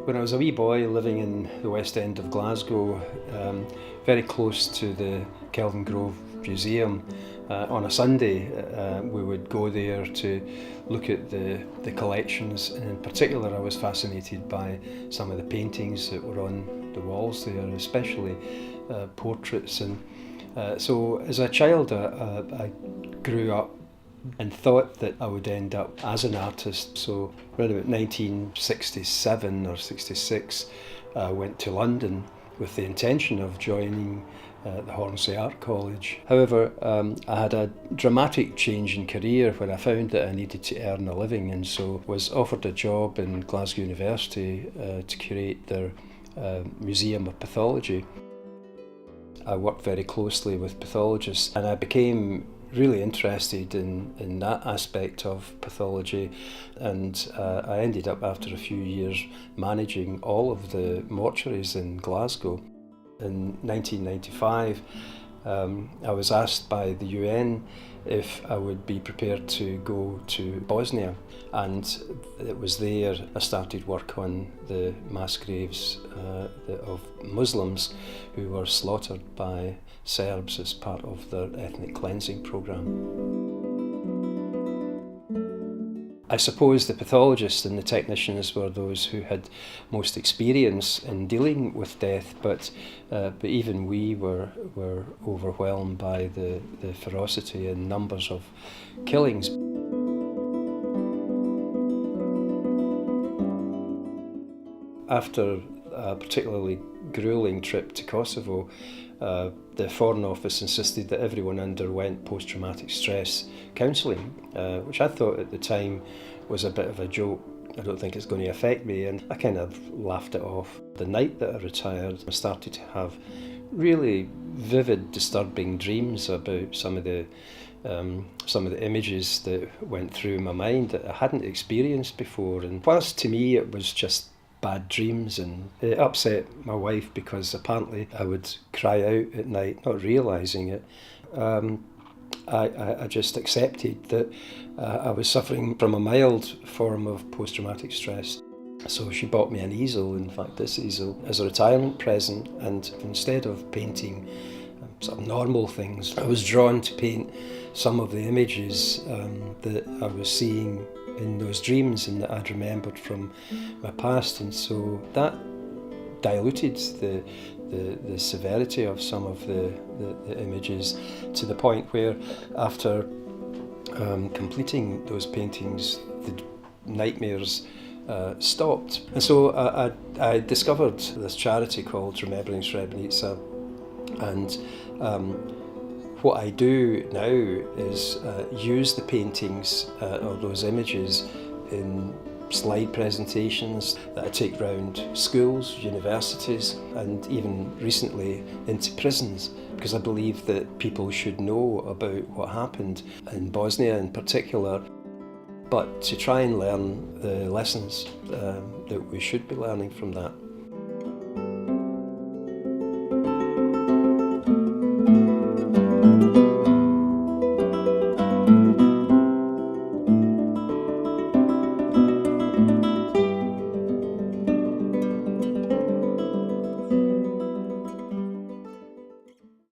When I was a wee boy living in the West End of Glasgow, very close to the Kelvin Grove Museum, on a Sunday we would go there to look at the collections, and in particular I was fascinated by some of the paintings that were on the walls there, especially portraits. And so as a child I grew up and thought that I would end up as an artist. So around about 1967 or 66, I went to London with the intention of joining the Hornsey Art College. However, I had a dramatic change in career when I found that I needed to earn a living, and so was offered a job in Glasgow University to curate their Museum of Pathology. I worked very closely with pathologists, and I became really interested in that aspect of pathology, and I ended up after a few years managing all of the mortuaries in Glasgow. In 1995 I was asked by the UN if I would be prepared to go to Bosnia, and it was there I started work on the mass graves of Muslims who were slaughtered by Serbs as part of their ethnic cleansing programme. I suppose the pathologists and the technicians were those who had most experience in dealing with death, but even we were overwhelmed by the ferocity and numbers of killings. After a particularly gruelling trip to Kosovo, the Foreign Office insisted that everyone underwent post-traumatic stress counselling, which I thought at the time was a bit of a joke. I don't think it's going to affect me, and I kind of laughed it off. The night that I retired, I started to have really vivid, disturbing dreams about some of the images that went through my mind that I hadn't experienced before. And whilst to me it was just bad dreams, and it upset my wife because apparently I would cry out at night, not realising it. I just accepted that I was suffering from a mild form of post-traumatic stress. So she bought me an easel, in fact this easel, as a retirement present, and instead of painting sort of normal things, I was drawn to paint some of the images that I was seeing in those dreams and that I'd remembered from my past, and so that diluted the severity of some of the images, to the point where after completing those paintings the nightmares stopped. And so I discovered this charity called Remembering Srebrenica, and what I do now is use the paintings or those images in slide presentations that I take round schools, universities, and even recently into prisons, because I believe that people should know about what happened in Bosnia in particular, but to try and learn the lessons that we should be learning from that.